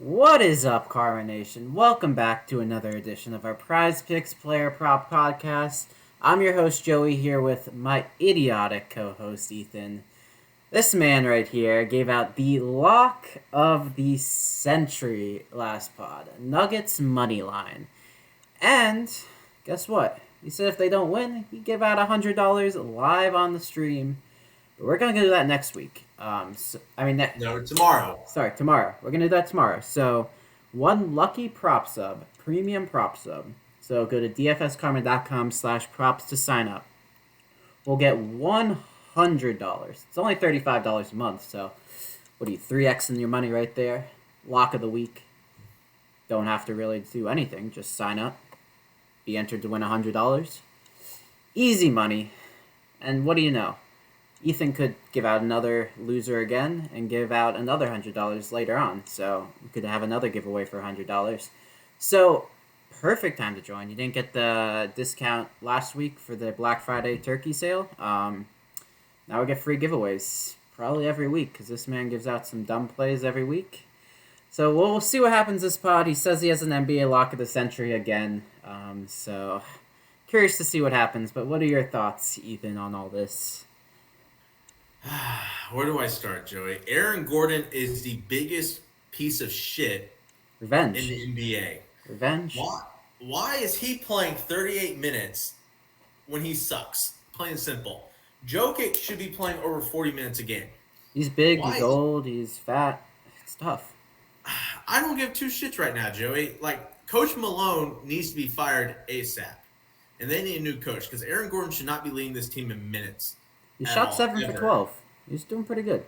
What is up, Karma Nation? Welcome back to another edition of our Prizepicks Player Prop Podcast. I'm your host, Joey, here with my idiotic co-host, Ethan. This man right here gave out the lock of the century last pod, Nuggets money line. And guess what? He said if they don't win, he'd give out $100 live on the stream. But we're going to do that next week. No, tomorrow. Sorry, tomorrow. We're going to do that tomorrow. So, one lucky prop sub, premium prop sub. So, go to dfskarma.com/props to sign up. We'll get $100. It's only $35 a month. So, what are you, 3Xing your money right there? Lock of the week. Don't have to really do anything. Just sign up. Be entered to win $100. Easy money. And what do you know? Ethan could give out another loser again and give out another $100 later on. So we could have another giveaway for $100. So perfect time to join. You didn't get the discount last week for the Black Friday turkey sale. Now we get free giveaways probably every week because this man gives out some dumb plays every week. So we'll see what happens this pod. He says he has an NBA lock of the century again. So curious to see what happens. But what are your thoughts, Ethan, on all this? Where do I start, Joey? Aaron Gordon is the biggest piece of shit Revenge. in the NBA. Revenge. Why is he playing 38 minutes when he sucks? Plain and simple. Jokic should be playing over 40 minutes a game. He's big, he's old, he's fat. It's tough. I don't give two shits right now, Joey. Like, Coach Malone needs to be fired ASAP. And they need a new coach because Aaron Gordon should not be leading this team in minutes. He shot 7 for 12. He's doing pretty good.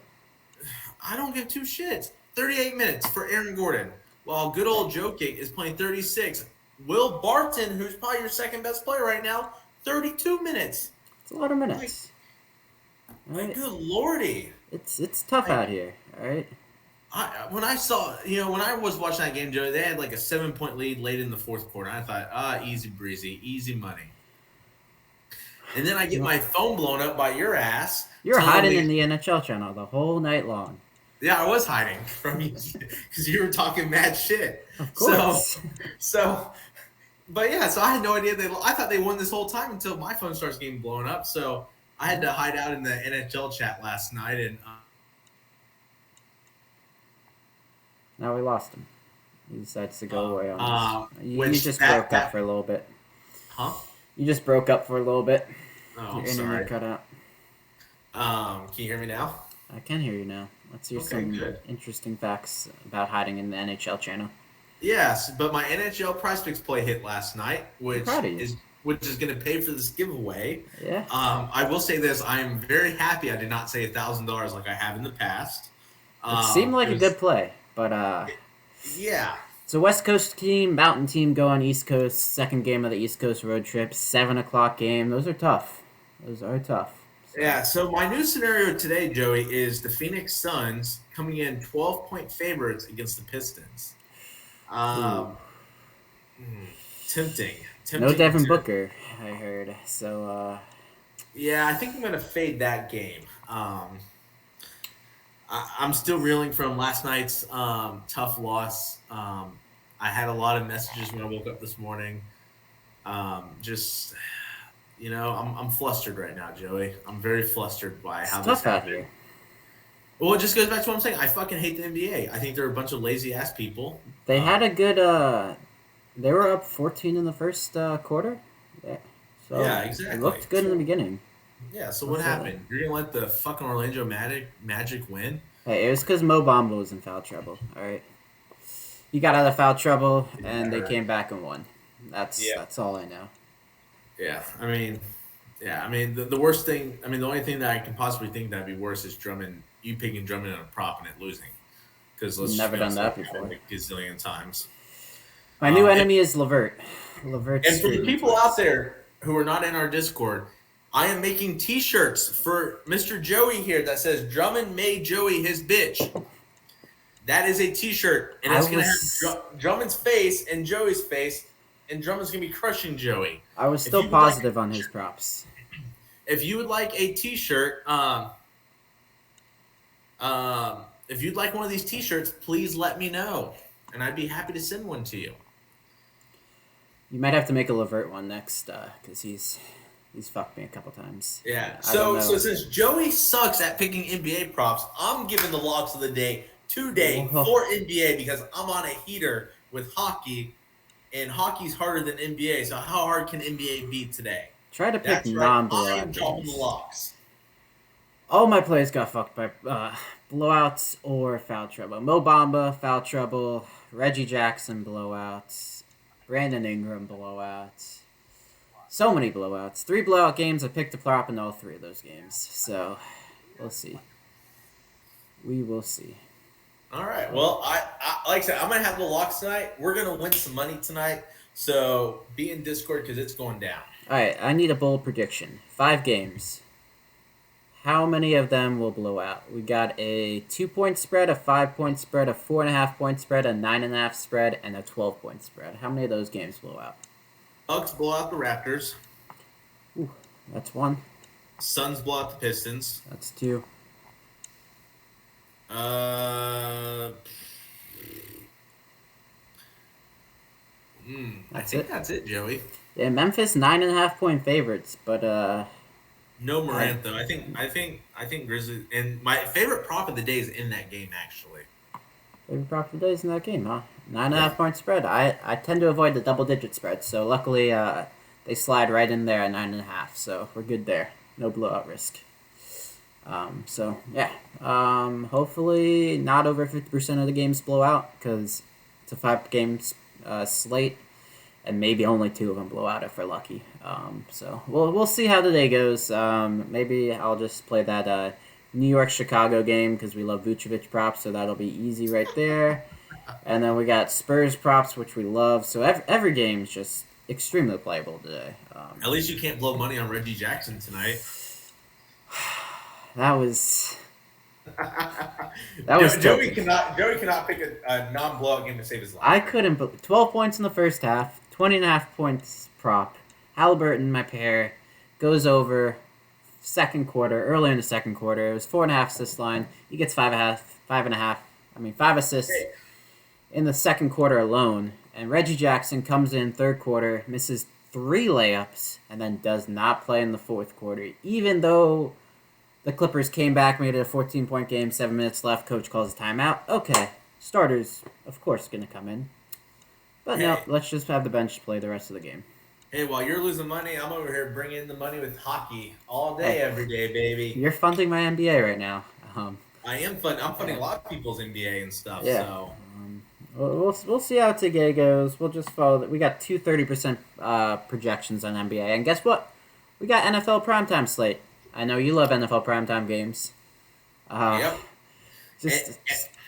I don't give two shits. 38 minutes for Aaron Gordon, while good old Jokic is playing 36. Will Barton, who's probably your second best player right now, 32 minutes. It's a lot of minutes. Good lordy. It's tough out here, all right? When I was watching that game, Joey, they had like a 7-point lead late in the fourth quarter. I thought, easy breezy, easy money. And then I get my phone blown up by your ass. You're hiding in the NHL channel the whole night long. Yeah, I was hiding from you because you were talking mad shit. Of course. But yeah, so I had no idea. I thought they won this whole time until my phone starts getting blown up. So I had to hide out in the NHL chat last night. And now we lost him. He decides to go away on us. You just broke up for a little bit. Huh? You just broke up for a little bit. Oh, Your internet cut out. Can you hear me now? I can hear you now. Let's hear some interesting facts about hiding in the NHL channel. Yes, but my NHL Prizepicks play hit last night, which is going to pay for this giveaway. Yeah. I will say this: I am very happy I did not say $1,000 like I have in the past. It seemed like a good play, but yeah. It's a West Coast team, Mountain team go on East Coast. Second game of the East Coast road trip, 7:00 game. Those are tough. So. Yeah, so my new scenario today, Joey, is the Phoenix Suns coming in 12-point favorites against the Pistons. Tempting. No Devin Booker, I heard. So, yeah, I think I'm going to fade that game. I'm still reeling from last night's tough loss. I had a lot of messages when I woke up this morning. I'm flustered right now, Joey. I'm very flustered by how this happened. Well, it just goes back to what I'm saying. I fucking hate the NBA. I think they're a bunch of lazy-ass people. They had a good they were up 14 in the first quarter. Yeah. So yeah, exactly. It looked good in the beginning. Yeah, so what happened? You're going to let the fucking Orlando Magic win? Hey, it was because Mo Bamba was in foul trouble, all right? He got out of foul trouble, and they came back and won. That's all I know. Yeah, I mean, the worst thing, the only thing that I can possibly think that'd be worse is you picking Drummond in a prop and it losing. Because let's never done that before. A gazillion times. My new enemy is Levert. And for the people out there who are not in our Discord, I am making T-shirts for Mr. Joey here that says Drummond made Joey his bitch. That is a T-shirt, and it's going to have Drummond's face and Joey's face, and Drummond's going to be crushing Joey. I was still positive on his props. If you would like a T-shirt, if you'd like one of these T-shirts, please let me know. and I'd be happy to send one to you. You might have to make a Levert one next, because he's fucked me a couple times. Yeah. So since Joey sucks at picking NBA props, I'm giving the locks of the day today for NBA because I'm on a heater with hockey, and hockey's harder than NBA. So how hard can NBA beat today? Try to pick non-blowout I'm dropping the locks. All my players got fucked by blowouts or foul trouble. Mo Bamba, foul trouble. Reggie Jackson, blowouts. Brandon Ingram, blowouts. So many blowouts. 3 blowout games. I picked a prop in all 3 of those games. So, we'll see. We will see. All right. Well, I like I said, I'm going to have the locks tonight. We're going to win some money tonight. So, be in Discord because it's going down. All right. I need a bold prediction. 5 games. How many of them will blow out? We got a 2-point spread, a 5-point spread, a 4.5-point spread, a 9.5 spread, and a 12-point spread. How many of those games blow out? Bucks blow out the Raptors. Ooh, that's 1. Suns blow out the Pistons. That's 2. I think that's it, Joey. Yeah, Memphis 9.5-point favorites, but no Morant though. I think Grizzlies, and my favorite prop of the day is in that game actually. Favorite prop of the day is in that game, huh? 9.5-point spread. I tend to avoid the double-digit spread, so luckily they slide right in there at 9.5, so we're good there. No blowout risk. So yeah, hopefully not over 50% of the games blow out because it's a 5-game slate, and maybe only 2 of them blow out if we're lucky. So we'll see how the day goes. Maybe I'll just play that New York Chicago game because we love Vucevic props, so that'll be easy right there. And then we got Spurs props, which we love. So every game is just extremely playable today. At least you can't blow money on Reggie Jackson tonight. That was Joey cannot pick a non-blowout game to save his life. I couldn't. 12 points in the first half, 20.5 points prop. Halliburton, my pair, goes over second quarter, early in the second quarter. It was 4.5 assist line. He gets 5 assists in the second quarter alone. And Reggie Jackson comes in third quarter, misses 3 layups, and then does not play in the fourth quarter, even though the Clippers came back, made it a 14-point game, 7 minutes left. Coach calls a timeout. Okay, starters, of course, going to come in. But no, let's just have the bench play the rest of the game. Hey, while you're losing money, I'm over here bringing in the money with hockey all day, every day, baby. You're funding my NBA right now. I am funding. I'm funding a lot of people's NBA and stuff. Yeah. So. We'll see how today goes. We'll just follow that. We got 2 30% projections on NBA, and guess what? We got NFL primetime slate. I know you love NFL primetime games. Yep. Just a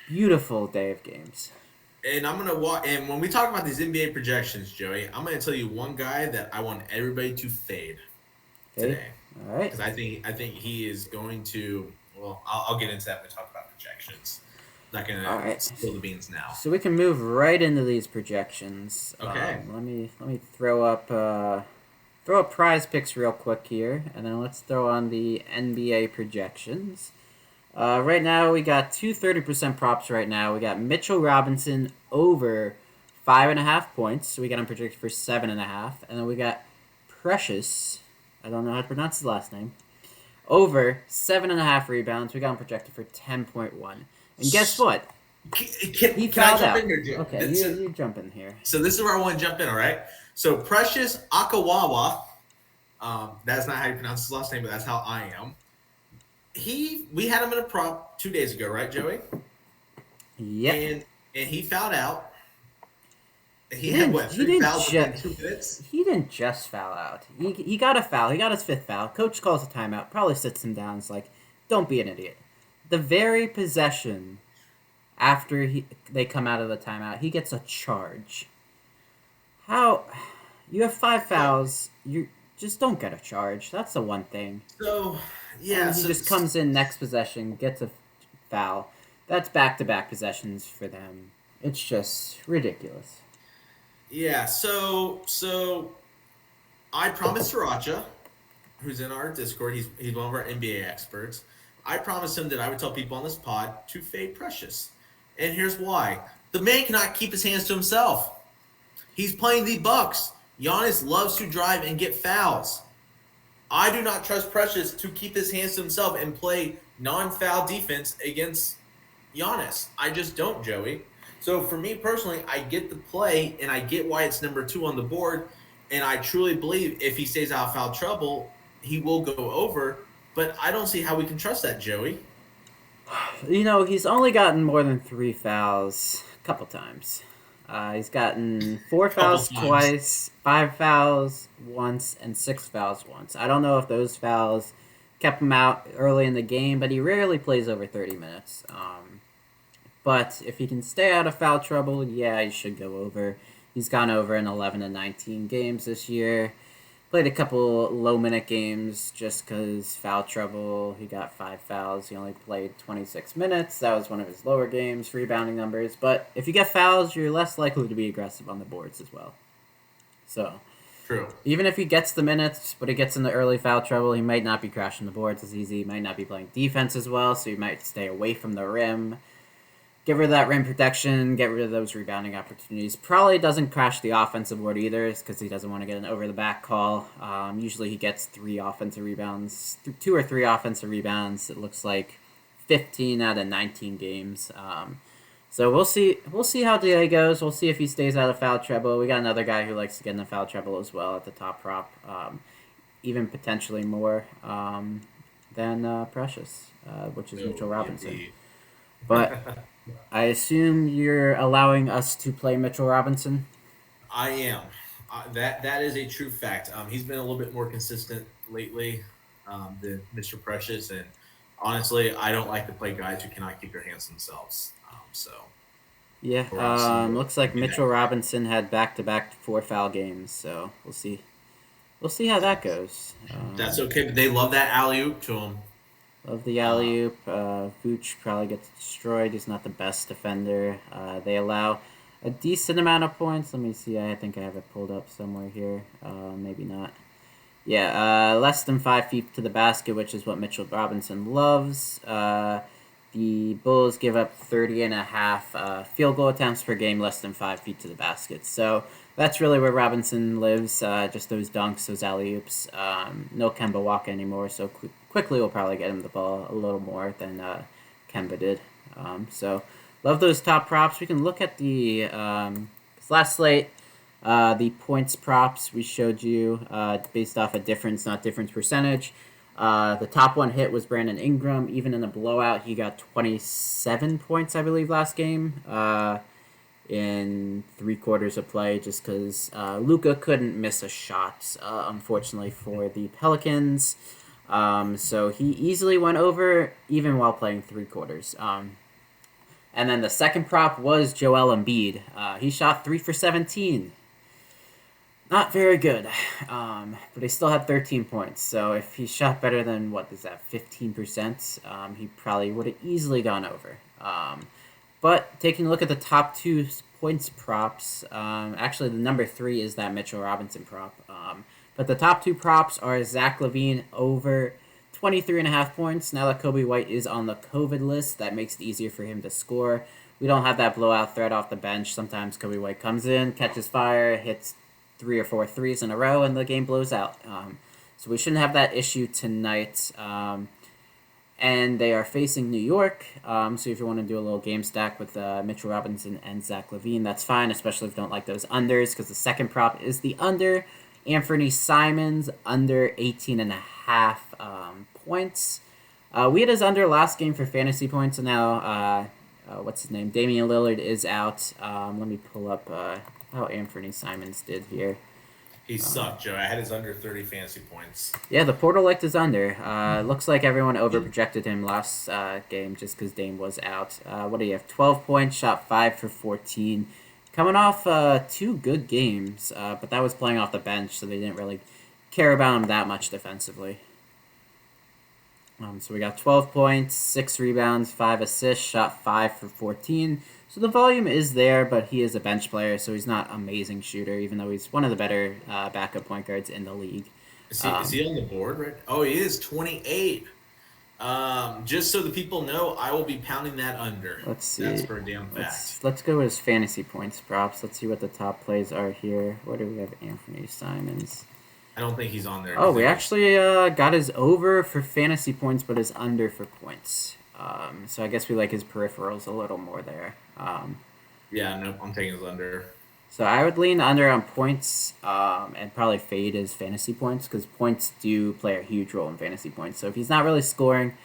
beautiful day of games. And I'm gonna walk. And when we talk about these NBA projections, Joey, I'm gonna tell you one guy that I want everybody to fade today. All right. Because I think he is going to. Well, I'll get into that when we talk about projections. Not gonna spill the beans now. So we can move right into these projections. Okay. Let me throw up Prizepicks real quick here, and then let's throw on the NBA projections. Right now, we got 2 30% props right now. We got Mitchell Robinson over 5.5 points. So we got him projected for 7.5. And then we got Precious, I don't know how to pronounce his last name, over 7.5 rebounds. We got him projected for 10.1. And guess what? He fouled out. Okay, you jump in here. So this is where I want to jump in, all right? So Precious Akawawa, that's not how you pronounce his last name, but that's how I am. We had him in a prop 2 days ago, right, Joey? Yep. And he fouled out. He had 3 fouls within 2 minutes? He didn't just foul out. He got a foul. He got his 5th foul. Coach calls a timeout. Probably sits him down. It's like, don't be an idiot. The very possession after they come out of the timeout, he gets a charge. How? You have 5 fouls. You just don't get a charge. That's the one thing. So, yeah. He just comes in next possession, gets a foul. That's back-to-back possessions for them. It's just ridiculous. Yeah, so I promised Sriracha, who's in our Discord, he's one of our NBA experts, I promised him that I would tell people on this pod to fade Precious. And here's why. The man cannot keep his hands to himself. He's playing the Bucks. Giannis loves to drive and get fouls. I do not trust Precious to keep his hands to himself and play non-foul defense against Giannis. I just don't, Joey. So for me personally, I get the play and I get why it's number 2 on the board. And I truly believe if he stays out of foul trouble, he will go over. But I don't see how we can trust that, Joey. He's only gotten more than 3 fouls a couple times. He's gotten 4 fouls twice, 5 fouls once, and 6 fouls once. I don't know if those fouls kept him out early in the game, but he rarely plays over 30 minutes. But if he can stay out of foul trouble, yeah, he should go over. He's gone over in 11 and 19 games this year. Played a couple low-minute games just because foul trouble. He got 5 fouls. He only played 26 minutes. That was one of his lower games, rebounding numbers. But if you get fouls, you're less likely to be aggressive on the boards as well. So, true. Even if he gets the minutes, but he gets in the early foul trouble, he might not be crashing the boards as easy. He might not be playing defense as well, so he might stay away from the rim. Get rid of that rim protection, get rid of those rebounding opportunities. Probably doesn't crash the offensive board either because he doesn't want to get an over-the-back call. Usually he gets 3 offensive rebounds, 2 or 3 offensive rebounds. It looks like 15 out of 19 games. So we'll see how today goes. We'll see if he stays out of foul trouble. We got another guy who likes to get in the foul trouble as well at the top prop, even potentially more than Precious, which is Mitchell Robinson. Indeed. But I assume you're allowing us to play Mitchell Robinson? I am. That is a true fact. He's been a little bit more consistent lately than Mr. Precious, and honestly, I don't like to play guys who cannot keep their hands to themselves. Yeah, looks like Mitchell Robinson had back-to-back 4 foul games, so we'll see. We'll see how that goes. That's okay, but they love that alley-oop to him. Love the alley-oop. Vooch probably gets destroyed. He's not the best defender. They allow a decent amount of points. Let me see. I think I have it pulled up somewhere here. Maybe not. Yeah, less than 5 feet to the basket, which is what Mitchell Robinson loves. The Bulls give up 30.5 field goal attempts per game, less than 5 feet to the basket. So that's really where Robinson lives, just those dunks, those alley-oops. No Kemba Walker anymore, so quickly we'll probably get him the ball a little more than Kemba did. So love those top props. We can look at the last slate, the points props we showed you based off a difference, not difference percentage. The top one hit was Brandon Ingram. Even in a blowout, he got 27 points, I believe, last game in 3 quarters of play just because Luka couldn't miss a shot, unfortunately, for the Pelicans. So he easily went over even while playing 3 quarters. And then the second prop was Joel Embiid. He shot 3 for 17. Not very good, but he still had 13 points. So if he shot better than, 15%, he probably would have easily gone over. But taking a look at the top 2 points props, actually the number 3 is that Mitchell Robinson prop. But the top 2 props are Zach Levine over 23.5 points. Now that Kobe White is on the COVID list, that makes it easier for him to score. We don't have that blowout threat off the bench. Sometimes Kobe White comes in, catches fire, hits 3 or 4 threes in a row, and the game blows out. So we shouldn't have that issue tonight. And they are facing New York. So if you want to do a little game stack with Mitchell Robinson and Zach Levine, that's fine, especially if you don't like those unders, because the second prop is the under. Anthony Simons, under 18.5 points. We had his under last game for fantasy points, and now, what's his name? Damien Lillard is out. Let me pull up how Anthony Simons did here. He sucked, Joe. I had his under 30 fantasy points. Yeah, the portal liked his under. Looks like everyone overprojected him last game just because Dame was out. What do you have? 12 points, shot 5 for 14. Coming off 2 good games, but that was playing off the bench, so they didn't really care about him that much defensively. So we got 12 points, 6 rebounds, 5 assists, shot 5 for 14. So the volume is there, but he is a bench player, so he's not an amazing shooter, even though he's one of the better backup point guards in the league. Is he on the board, right? Oh, he is, 28. Just so the people know, I will be pounding that under. Let's see. That's for a damn fact. Let's go with his fantasy points props. Let's see what the top plays are here. What do we have? Anthony Simons. I don't think he's on there. Oh, we actually got his over for fantasy points, but his under for points. So I guess we like his peripherals a little more there. Yeah, no, I'm taking his under. So I would lean under on points and probably fade his fantasy points because points do play a huge role in fantasy points. So if he's not really scoring,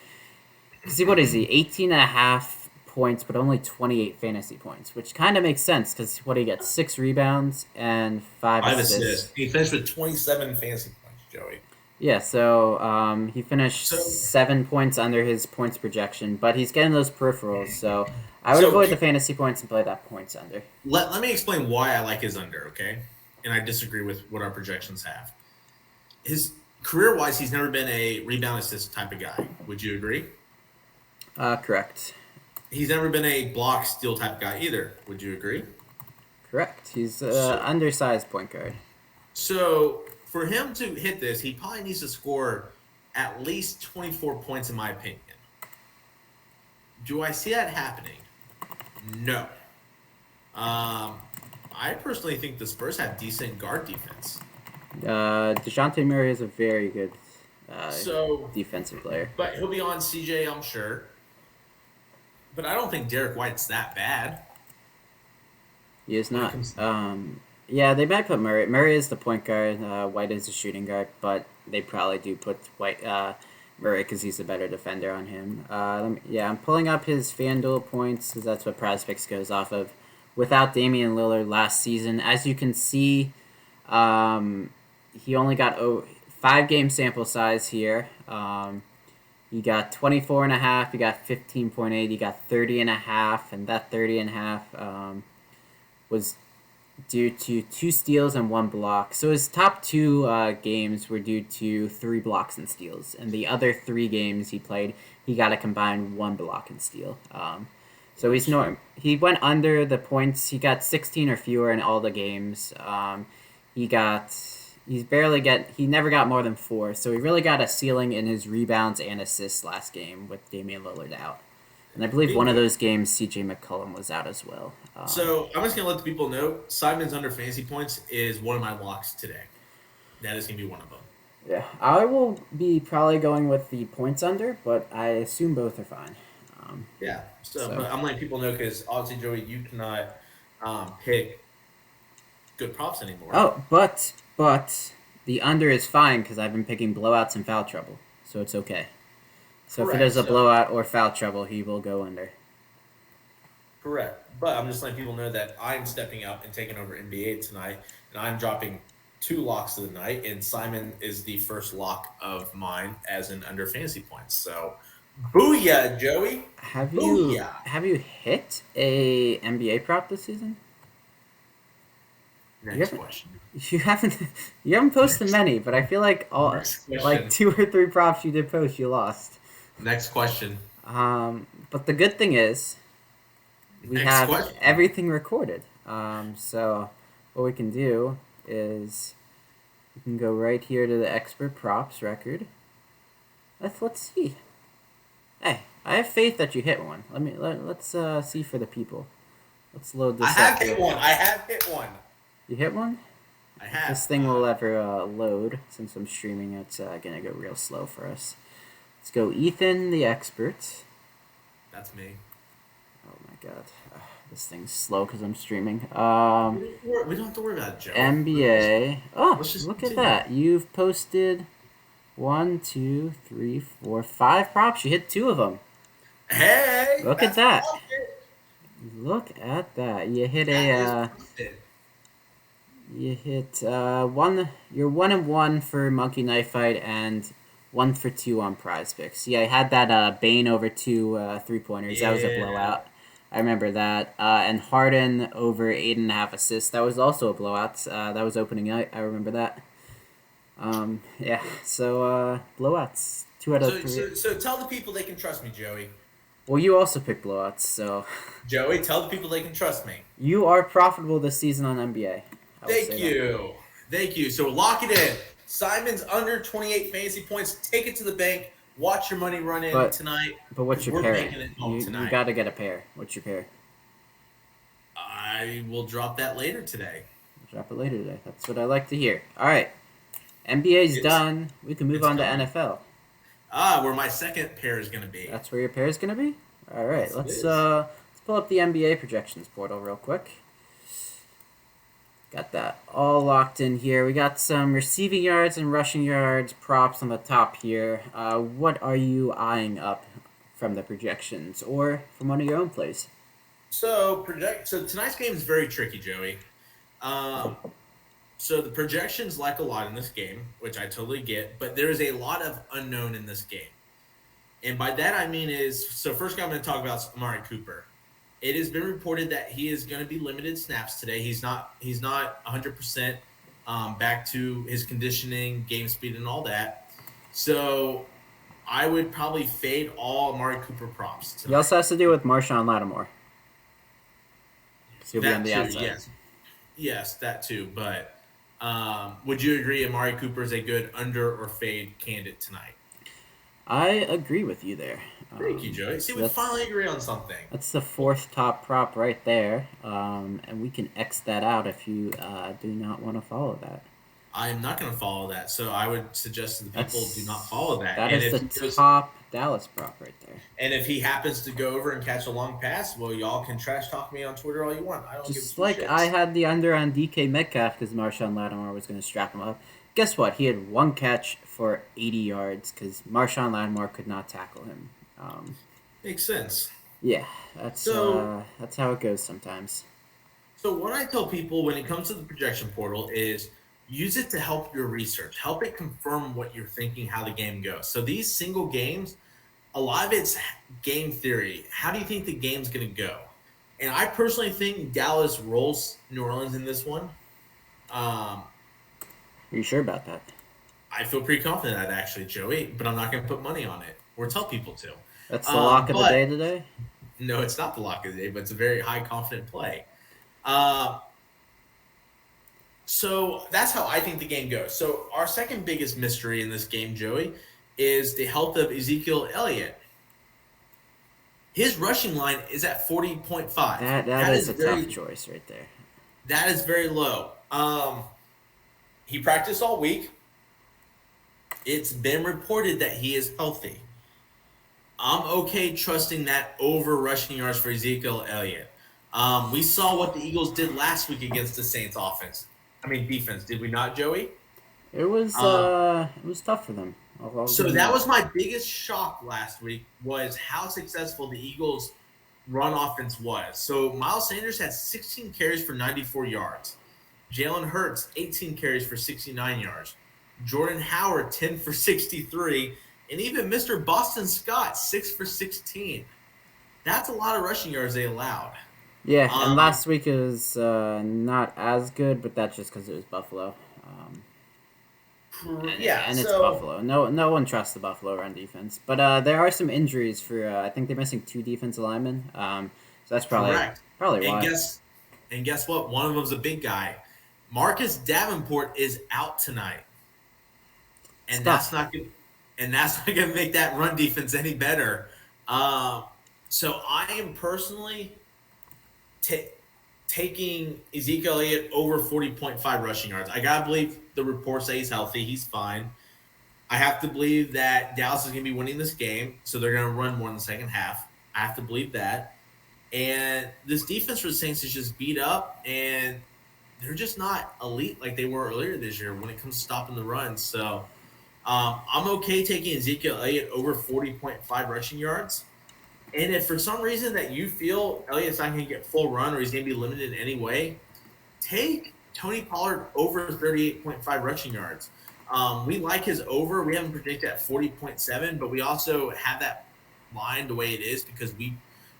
see what is he? 18.5 points, but only 28 fantasy points, which kind of makes sense because what he gets 6 rebounds and 5 assists. He finished with 27 fantasy points, Joey. Yeah, so he finished 7 points under his points projection, but he's getting those peripherals, so I would avoid the fantasy points and play that points under. Let me explain why I like his under, okay? And I disagree with what our projections have. His career-wise, he's never been a rebound assist type of guy. Would you agree? Correct. He's never been a block steal type of guy either. Would you agree? Correct. He's undersized point guard. So for him to hit this, he probably needs to score at least 24 points, in my opinion. Do I see that happening? No. I personally think the Spurs have decent guard defense. DeJounte Murray is a very good defensive player. But he'll be on CJ, I'm sure. But I don't think Derek White's that bad. He is not. Yeah, they might put Murray. Murray is the point guard. White is the shooting guard, but they probably do put Murray because he's a better defender on him. I'm pulling up his FanDuel points because that's what Prizepicks goes off of. Without Damien Lillard last season, as you can see, he only got 5-game sample size here. He got 24.5, he got 15.8, he got 30.5, and that 30.5 was due to 2 steals and 1 block. So his top 2 games were due to 3 blocks and steals, and the other 3 games he played, he got a combined 1 block and steal. So he went under the points. He got 16 or fewer in all the games. He never got more than 4. So he really got a ceiling in his rebounds and assists last game with Damian Lillard out. And I believe one of those games, CJ McCollum was out as well. So I'm just going to let the people know, Simon's under fantasy points is one of my locks today. That is going to be one of them. Yeah, I will be probably going with the points under, but I assume both are fine. But I'm letting people know because obviously, Joey, you cannot pick good props anymore. Oh, but the under is fine because I've been picking blowouts and foul trouble, so it's okay. So if it is a blowout or foul trouble, he will go under. Correct. But I'm just letting people know that I'm stepping up and taking over NBA tonight, and I'm dropping 2 locks of the night, and Simon is the first lock of mine as an under fantasy points. So, booyah, Joey. Have you hit a NBA prop this season? Next question. You haven't posted many, but I feel like 2 or 3 props you did post, you lost. Next question. But the good thing is we have everything recorded. So what we can do is we can go right here to the expert props record. Let's see. Hey, I have faith that you hit one. Let's see for the people. Let's load this up. I have hit one. You hit one? I have. This thing will ever load. Since I'm streaming, it's going to go real slow for us. Let's go Ethan, the expert. That's me. Oh, my God. This thing's slow because I'm streaming. We don't have to worry about it, Joe. NBA. Oh, look at that. You've posted 1, 2, 3, 4, 5 props. You hit 2 of them. Hey! Look at that. Look at that. You hit You hit 1. You're 1-1 for Monkey Knife Fight and 1 for 2 on Prizepicks. Yeah, I had that Bane over 2 3-pointers. Yeah. That was a blowout. I remember that. And Harden over 8.5 assists. That was also a blowout. That was opening night. I remember that. So blowouts. 2 out of 3. So tell the people they can trust me, Joey. Well, you also picked blowouts, so. Joey, tell the people they can trust me. You are profitable this season on NBA. Thank you. So lock it in. Simon's under 28 fantasy points. Take it to the bank. Watch your money run in tonight. But what's your we're pair? making it home tonight. You got to get a pair. What's your pair? I will drop that later today. Drop it later today. That's what I like to hear. All right. NBA's done. We can move on to NFL. Where my second pair is going to be. That's where your pair is going to be? All right. Yes, let's pull up the NBA projections portal real quick. Got that all locked in here. We got some receiving yards and rushing yards props on the top here. What are you eyeing up from the projections or from one of your own plays? So tonight's game is very tricky, Joey. So the projections like a lot in this game, which I totally get, but there is a lot of unknown in this game. And by that I mean first guy I'm going to talk about is Amari Cooper. It has been reported that he is going to be limited snaps today. He's not 100% back to his conditioning, game speed, and all that. So I would probably fade all Amari Cooper props tonight. He also has to do with Marshawn Lattimore. So he'll be on the outside. Yes, that too. But would you agree Amari Cooper is a good under or fade candidate tonight? I agree with you there. Thank you, Joey. See, we finally agree on something. That's the fourth top prop right there, and we can X that out if you do not want to follow that. I'm not going to follow that, so I would suggest to the people do not follow that. That is the top Dallas prop right there. And if he happens to go over and catch a long pass, well, y'all can trash talk me on Twitter all you want. I don't Just like I had the under on DK Metcalf because Marshawn Lattimore was going to strap him up. Guess what? He had one catch for 80 yards because Marshawn Lattimore could not tackle him. Makes sense. Yeah, that's how it goes sometimes. So what I tell people when it comes to the projection portal is use it to help your research. Help it confirm what you're thinking, how the game goes. So these single games, a lot of it's game theory. How do you think the game's going to go? And I personally think Dallas rolls New Orleans in this one. Are you sure about that? I feel pretty confident in that, actually, Joey, but I'm not going to put money on it or tell people to. That's the lock of the day today? No, it's not the lock of the day, but it's a very high confident play. So that's how I think the game goes. So our second biggest mystery in this game, Joey, is the health of Ezekiel Elliott. His rushing line is at 40.5. That is a tough choice right there. That is very low. He practiced all week. It's been reported that he is healthy. I'm okay trusting that over rushing yards for Ezekiel Elliott. We saw what the Eagles did last week against the Saints defense. Did we not, Joey? It was tough for them. So that was my biggest shock last week was how successful the Eagles' run offense was. So Miles Sanders had 16 carries for 94 yards. Jalen Hurts, 18 carries for 69 yards. Jordan Howard, 10 for 63. And even Mr. Boston Scott, 6 for 16. That's a lot of rushing yards they allowed. Yeah, and last week it was not as good, but that's just because it was Buffalo. And it's Buffalo. No one trusts the Buffalo run defense. But there are some injuries for, I think they're missing 2 defensive linemen. So that's probably why. And guess what? One of them's a big guy. Marcus Davenport is out tonight. And that's not going to make that run defense any better. So I am personally taking Ezekiel Elliott over 40.5 rushing yards. I got to believe the reports say he's healthy. He's fine. I have to believe that Dallas is going to be winning this game, so they're going to run more in the second half. I have to believe that. And this defense for the Saints is just beat up, and they're just not elite like they were earlier this year when it comes to stopping the run. So I'm okay taking Ezekiel Elliott over 40.5 rushing yards. And if for some reason that you feel Elliott's not going to get full run or he's going to be limited in any way, take Tony Pollard over 38.5 rushing yards. We like his over. We haven't predicted at 40.7, but we also have that line the way it is because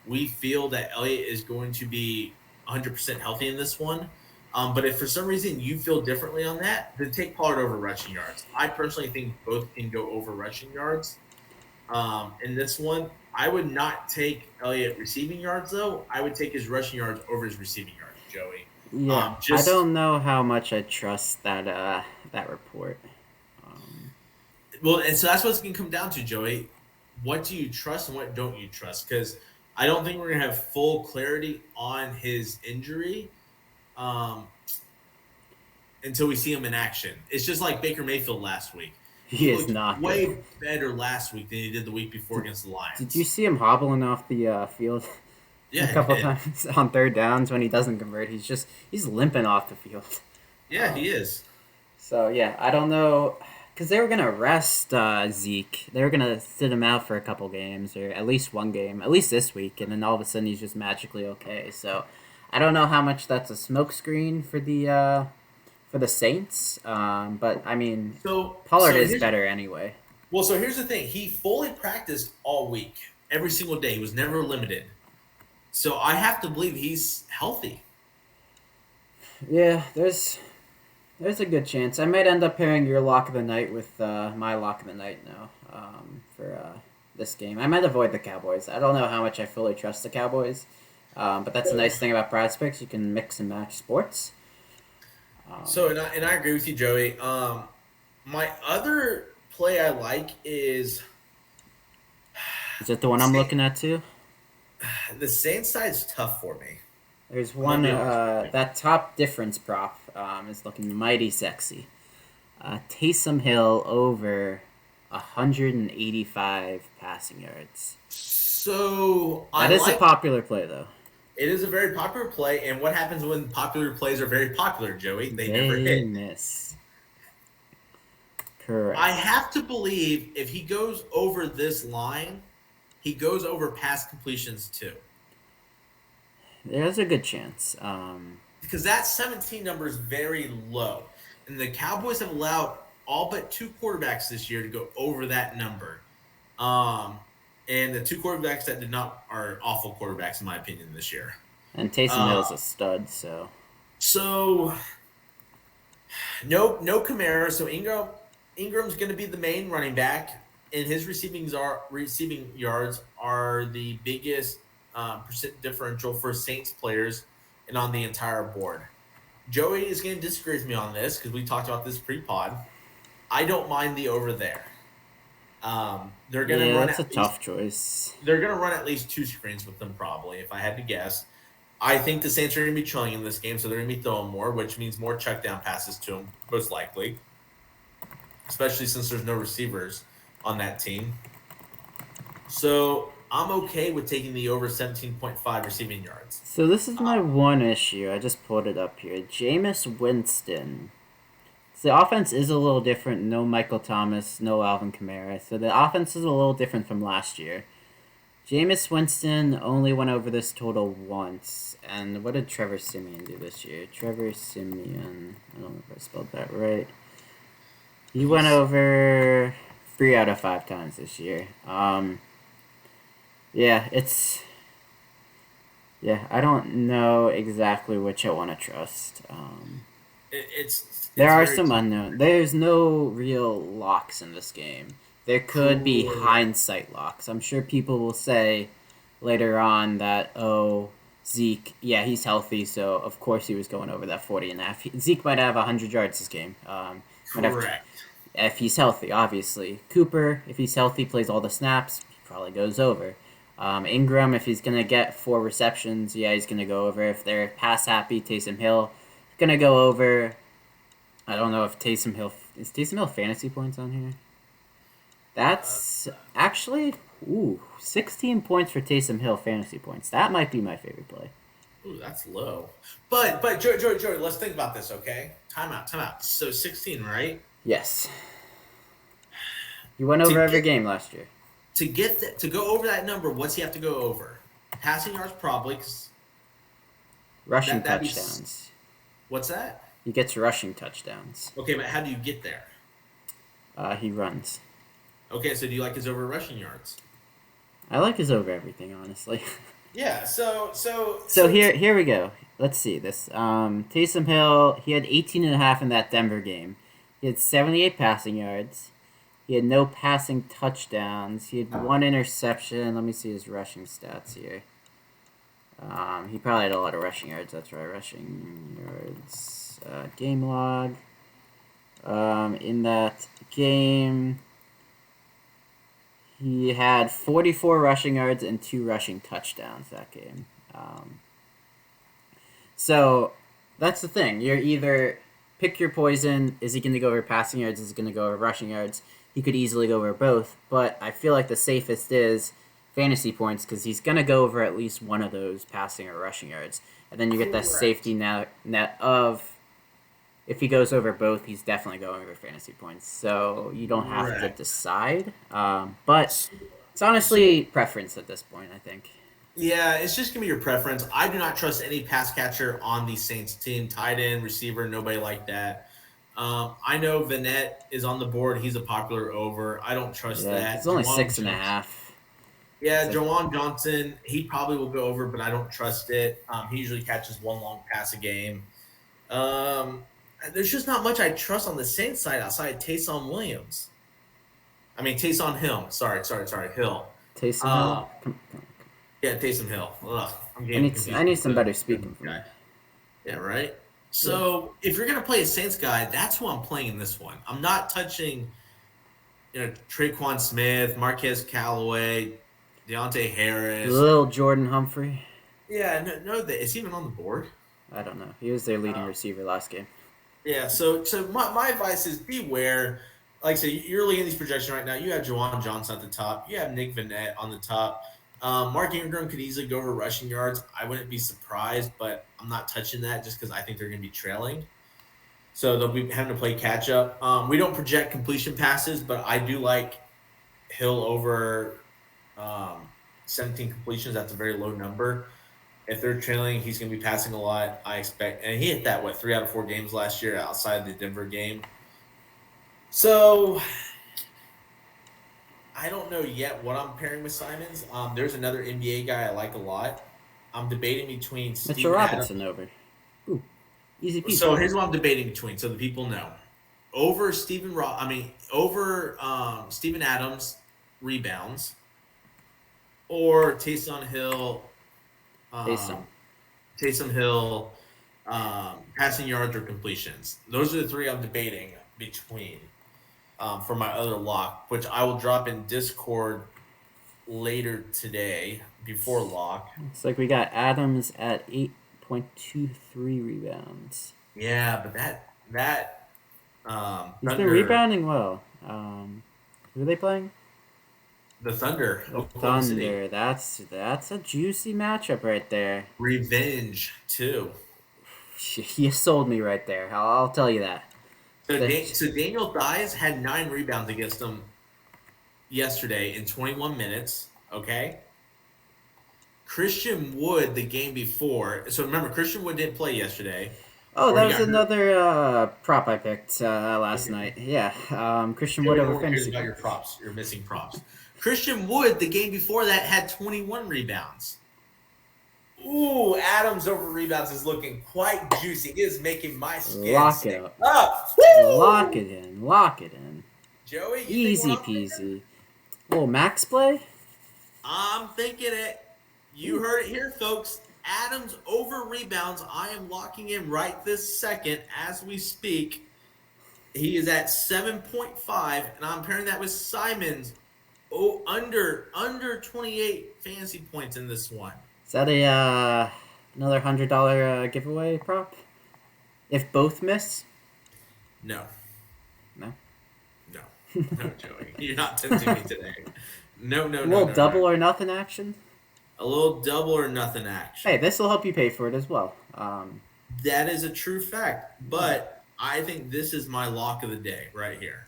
we feel that Elliott is going to be 100% healthy in this one. But if for some reason you feel differently on that, then take Pollard over rushing yards. I personally think both can go over rushing yards. In this one, I would not take Elliott receiving yards, though. I would take his rushing yards over his receiving yards, Joey. Yeah, I don't know how much I trust that report. Well, and so that's what it's going to come down to, Joey. What do you trust and what don't you trust? Because I don't think we're going to have full clarity on his injury until we see him in action. It's just like Baker Mayfield last week. He is looked not way good. better last week than he did the week before against the Lions. Did you see him hobbling off the field Yeah, a couple times on third downs when he doesn't convert? He's limping off the field. Yeah, he is. So, yeah, I don't know. Because they were going to rest Zeke. They were going to sit him out for a couple games, or at least one game, at least this week, and then all of a sudden he's just magically okay. So I don't know how much that's a smokescreen for the Saints, but I mean, Pollard is better anyway. Well, so here's the thing: he fully practiced all week, every single day. He was never limited. So I have to believe he's healthy. Yeah, there's a good chance. I might end up pairing your lock of the night with my lock of the night now for this game. I might avoid the Cowboys. I don't know how much I fully trust the Cowboys, but that's the nice thing about Prizepicks. You can mix and match sports. And I agree with you, Joey. My other play I like is... Is it the one I'm looking at too? The Saints side's tough for me. There's one, that top difference prop is looking mighty sexy. Taysom Hill over 185 passing yards. So that is a popular play, though. It is a very popular play, and what happens when popular plays are very popular, Joey? They never hit. Miss. Correct. I have to believe if he goes over this line, he goes over pass completions too. There's a good chance. Because that 17 number is very low. And the Cowboys have allowed all but two quarterbacks this year to go over that number. And the two quarterbacks that did not are awful quarterbacks, in my opinion, this year. And Taysom Hill's a stud, so. So, no Kamara. So Ingram's going to be the main running back, and his receiving yards are the biggest percent differential for Saints players and on the entire board. Joey is going to disagree with me on this because we talked about this pre-pod. I don't mind the over there. They're going to run. That's a tough choice. They're going to run at least two screens with them, probably, if I had to guess. I think the Saints are going to be chilling in this game, so they're going to be throwing more, which means more check down passes to them, most likely. Especially since there's no receivers on that team. So I'm okay with taking the over 17.5 receiving yards. So this is my one issue. I just pulled it up here. Jameis Winston. So the offense is a little different. No Michael Thomas, no Alvin Kamara. So the offense is a little different from last year. Jameis Winston only went over this total once. And what did Trevor Siemian do this year? Trevor Siemian. I don't know if I spelled that right. He went over 3 out of 5 times this year. I don't know exactly which I want to trust. There are some unknown. There's no real locks in this game. There could be hindsight locks. I'm sure people will say later on that, Zeke, he's healthy, so of course he was going over that 40.5. Zeke might have 100 yards this game. Correct. If he's healthy, obviously. Cooper, if he's healthy, plays all the snaps, he probably goes over. Ingram, if he's going to get 4 receptions, he's going to go over. If they're pass happy, Taysom Hill, going to go over. I don't know if Taysom Hill... Is Taysom Hill fantasy points on here? That's actually... 16 points for Taysom Hill fantasy points. That might be my favorite play. Ooh, that's low. But Joey, let's think about this, okay? Time out. So 16, right? Yes. He went over every game last year. To go over that number, what's he have to go over? Passing yards, probably. Rushing touchdowns. What's that? He gets rushing touchdowns. Okay, but how do you get there? He runs. Okay, so do you like his over rushing yards? I like his over everything, honestly. Yeah, so here we go. Let's see this. Taysom Hill, he had 18.5 in that Denver game. He had 78 passing yards. He had no passing touchdowns. He had 1 interception. Let me see his rushing stats here. He probably had a lot of rushing yards. That's right, rushing yards. Game log. In that game, He had 44 rushing yards and 2 rushing touchdowns that game. So that's the thing. You're either pick your poison. Is he going to go over passing yards? Is he going to go over rushing yards? He could easily go over both. But I feel like the safest is fantasy points because he's going to go over at least one of those passing or rushing yards. And then you get that safety net of if he goes over both, he's definitely going over fantasy points. So you don't have to decide. But it's honestly preference at this point, I think. Yeah, it's just going to be your preference. I do not trust any pass catcher on the Saints team, tight end, receiver, nobody like that. I know Vanette is on the board. He's a popular over. I don't trust that. It's only 6.5. Yeah, Jawan Johnson, he probably will go over, but I don't trust it. He usually catches one long pass a game. There's just not much I trust on the Saints side outside Taysom Williams. I mean, Taysom Hill. Sorry, Hill. Taysom Hill? Yeah, Taysom Hill. Ugh, I need some better speaking from guy. Yeah, right? So if you're going to play a Saints guy, that's who I'm playing in this one. I'm not touching Traquan Smith, Marquez Callaway, Deontay Harris. Little Jordan Humphrey. Yeah, no, is he even on the board? I don't know. He was their leading receiver last game. Yeah, so my advice is beware. Like I said, you're looking at these projections right now. You have Jawan Johnson at the top. You have Nick Vanette on the top. Mark Ingram could easily go over rushing yards. I wouldn't be surprised, but I'm not touching that just because I think they're going to be trailing. So they'll be having to play catch up. We don't project completion passes, but I do like Hill over 17 completions. That's a very low number. If they're trailing, he's going to be passing a lot, I expect. And he hit that, 3 out of 4 games last year outside the Denver game. So I don't know yet what I'm pairing with Simons. There's another NBA guy I like a lot. I'm debating between Mitchell Robinson over. Ooh, easy peasy. So here's what I'm debating between, so the people know. Over Steven Adams rebounds, or Taysom Hill. Taysom Hill, passing yards or completions. Those are the 3 I'm debating between for my other lock, which I will drop in Discord later today before lock. It's like we got Adams at 8.23 rebounds. Yeah, but that he's been rebounding well. Who are they playing? The Thunder. Thunder. City. That's a juicy matchup right there. Revenge too. You sold me right there. I'll tell you that. So Daniel Thies had 9 rebounds against them yesterday in 21 minutes. Okay. Christian Wood the game before. So remember, Christian Wood didn't play yesterday. Oh, that was another prop I picked last night. Yeah, Christian Wood over fantasy. About your props. You're missing props. Christian Wood, the game before that, had 21 rebounds. Ooh, Adams over rebounds is looking quite juicy. It is making my skin Lock it up. Lock it in. Joey, easy peasy. Little max play? I'm thinking it. You heard it here, folks. Adams over rebounds. I am locking in right this second as we speak. He is at 7.5, and I'm pairing that with Simons. Oh, under 28 fantasy points in this one. Is that another $100 giveaway prop? If both miss? No. No, Joey. You're not tempting me today. No. A little double or nothing action? A little double or nothing action. Hey, this will help you pay for it as well. That is a true fact, but I think this is my lock of the day right here.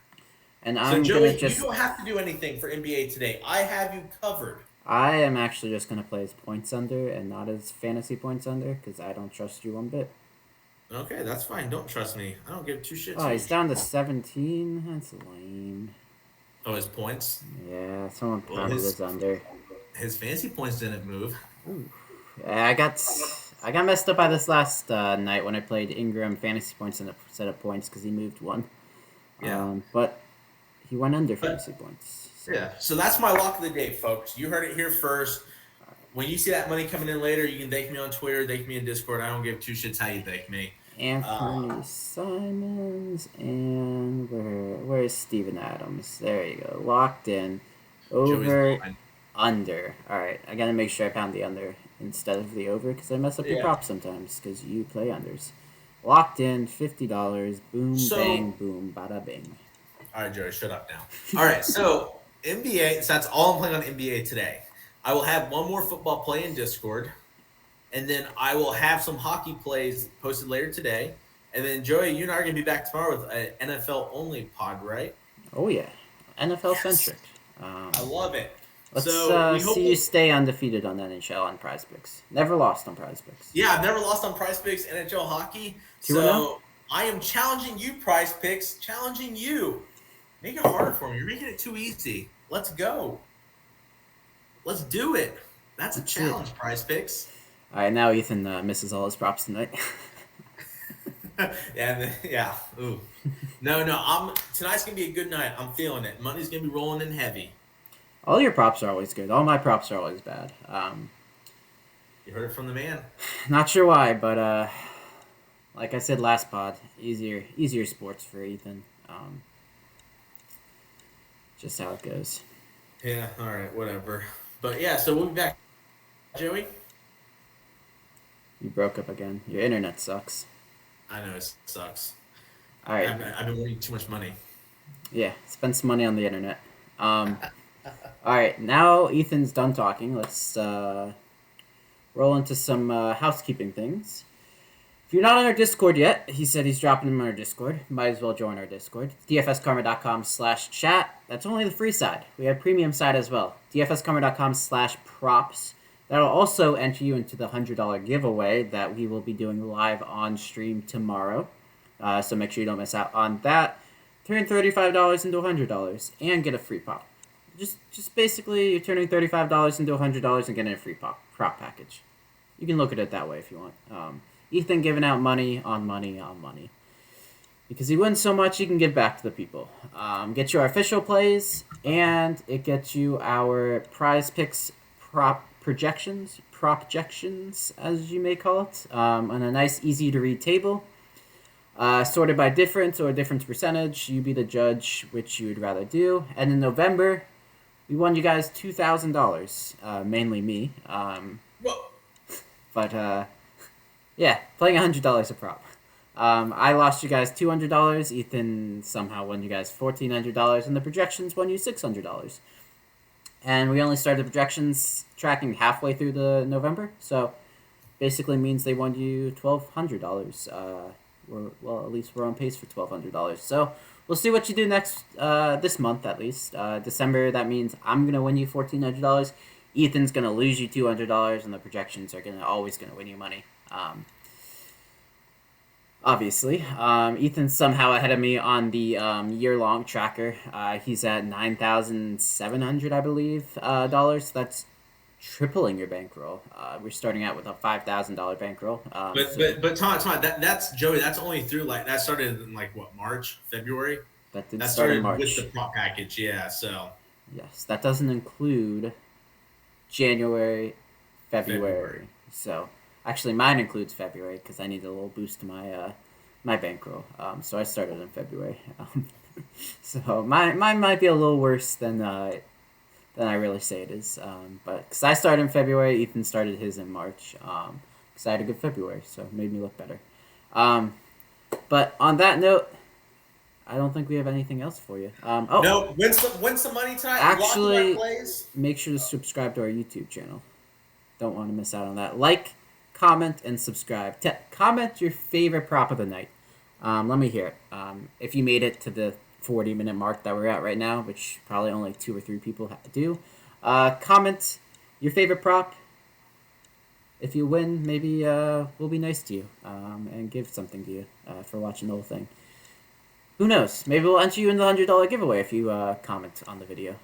And Joey, you don't have to do anything for NBA today. I have you covered. I am actually just going to play his points under and not his fantasy points under because I don't trust you one bit. Okay, that's fine. Don't trust me. I don't give 2 shits. Oh, he's down to 17. That's lame. Oh, his points? Yeah, someone probably was under. His fantasy points didn't move. Ooh. Yeah, I got messed up by this last night when I played Ingram fantasy points and a set of points because he moved one. Yeah. But he went under fantasy points. So. Yeah. So that's my lock of the day, folks. You heard it here first. When you see that money coming in later, you can thank me on Twitter, thank me in Discord. I don't give 2 shits how you thank me. Anthony Simons and where's Steven Adams? There you go. Locked in. Over, under. All right, I got to make sure I pound the under instead of the over because I mess up your props sometimes because you play unders. Locked in, $50. Boom, bang, boom, bada bing. All right, Joey, shut up now. All right, so NBA, so that's all I'm playing on NBA today. I will have one more football play in Discord, and then I will have some hockey plays posted later today. And then, Joey, you and I are going to be back tomorrow with an NFL-only pod, right? Oh, yeah. NFL-centric. I love it. Let's see you stay undefeated on NHL on Prizepicks. Never lost on Prizepicks. Yeah, I've never lost on Prizepicks NHL hockey. So I am challenging you, Prizepicks. Challenging you. Make it harder for me. You're making it too easy. Let's go. Let's do it. That's a challenge, Prizepicks. All right, now Ethan misses all his props tonight. yeah. Ooh. No. Tonight's gonna be a good night. I'm feeling it. Money's gonna be rolling in heavy. All your props are always good. All my props are always bad. You heard it from the man. Not sure why, but like I said last pod, easier sports for Ethan. Just how it goes. Yeah. All right. Whatever. But yeah. So we'll be back. Joey. You broke up again. Your internet sucks. I know it sucks. All right. I've been winning too much money. Yeah, spend some money on the internet. All right, now Ethan's done talking. Let's roll into some housekeeping things. If you're not on our Discord yet, he said he's dropping them on our Discord. Might as well join our Discord. DFSkarma.com/chat. That's only the free side. We have premium side as well. DFSkarma.com/props. That'll also enter you into the $100 giveaway that we will be doing live on stream tomorrow. So make sure you don't miss out on that. Turn $35 into $100 and get a free prop. Just basically, you're turning $35 into $100 and getting a free prop package. You can look at it that way if you want. Ethan giving out money on money on money. Because he wins so much, he can give back to the people. Get you our official plays, and it gets you our Prizepicks projections, as you may call it, on a nice, easy-to-read table. Sorted by difference or difference percentage. You be the judge which you would rather do. And in November, we won you guys $2,000, mainly me. But, yeah, playing $100 a prop. I lost you guys $200. Ethan somehow won you guys $1,400, and the projections won you $600. And we only started the projections tracking halfway through the November, so basically means they won you $1,200. Well, at least we're on pace for $1,200. So we'll see what you do next this month at least. December, that means I'm gonna win you $1,400. Ethan's gonna lose you $200, and the projections are always gonna win you money. Obviously, Ethan's somehow ahead of me on the year-long tracker. He's at $9,700, I believe, dollars. That's tripling your bankroll. We're starting out with a $5,000 bankroll. But Tom, that's Joey. That's only through that started in March, February. That started in March with the prop package. Yeah, so yes, that doesn't include January, February. So. Actually, mine includes February because I need a little boost to my bankroll. So I started in February. So mine might be a little worse than I really say it is. But because I started in February, Ethan started his in March. Because I had a good February, so it made me look better. But on that note, I don't think we have anything else for you. No, win some money tonight. Actually, make sure to subscribe to our YouTube channel. Don't want to miss out on that. Comment and subscribe. Comment your favorite prop of the night. Let me hear it. If you made it to the 40-minute mark that we're at right now, which probably only 2 or 3 people do, comment your favorite prop. If you win, maybe we'll be nice to you and give something to you for watching the whole thing. Who knows? Maybe we'll enter you in the $100 giveaway if you comment on the video.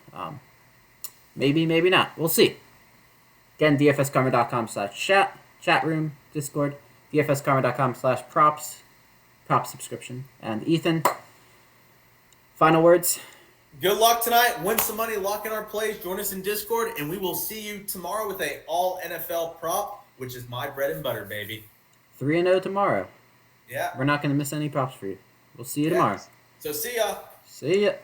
Maybe not. We'll see. Again, dfskarma.com/chat. Chat room, Discord, dfskarma.com/props, prop subscription. And Ethan, final words? Good luck tonight. Win some money, lock in our plays, join us in Discord, and we will see you tomorrow with a all NFL prop, which is my bread and butter, baby. 3-0 tomorrow. Yeah. We're not going to miss any props for you. We'll see you tomorrow. So see ya. See ya.